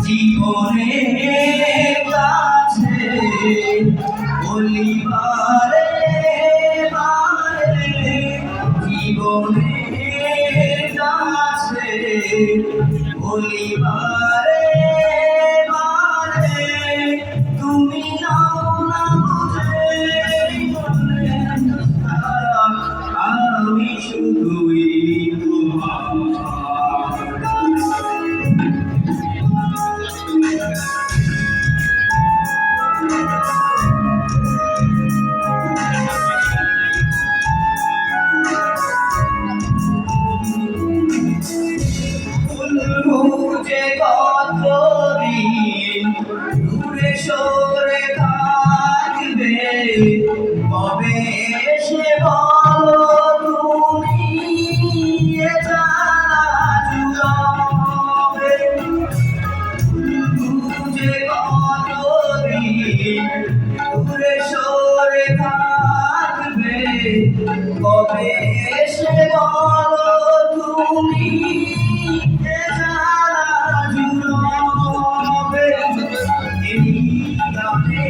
জীবনের কাছে বলিবারে বারে, জীবনের কাছে বলিবারে বারে, তুমি নাও না বুঝে আমি শুধুই তোমার। যে কতদিন দূরে সরে থাকবে, কবে সে বলো তুমি এ জানা জুড়বে। যে কতদিন দূরে সরে থাকবে, কবে সে বলো তুমি এ জানা জুড়বে। এই গানে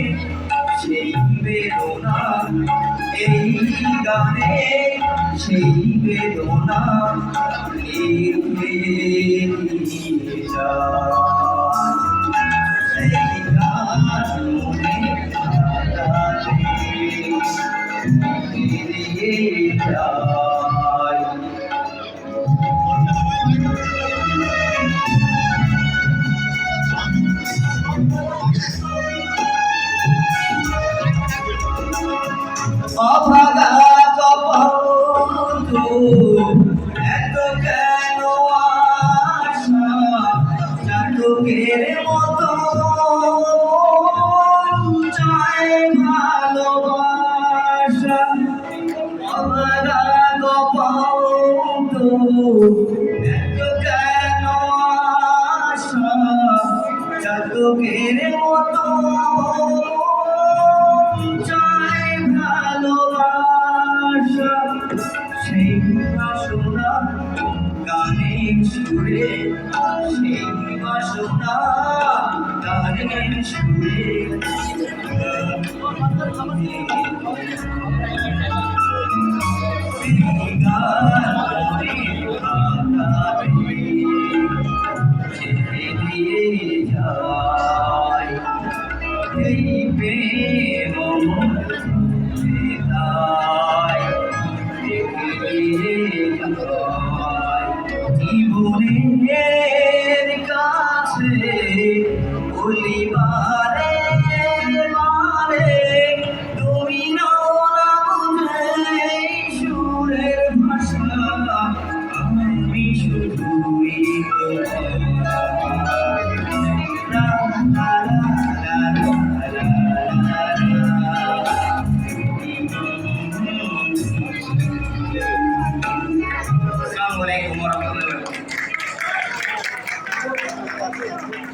সেই বেদনা, এই গানে সেই বেদনা লিখে দিয়ে যায়। সেই গান মনে হারালে লিখে দিয়ে যায়। অভাগা কপৌতু এত কেন আশা, চাটুকের মতো চায় ভালোবাসা। অভাগা কপৌতু এত কেন আশা, চাটুকের মতো চায় ভালোবাসা। সেই বাসনা গানের সুরে, সেই বাসনা গানের সুরে, সেই গান ছেড়ে দিয়ে যায়। এই প্রেম জীবনের কাছে বলিবারে বারে, তুমি নাও না বুঝে সুরের ভাষা আমি শুধুই তোমার।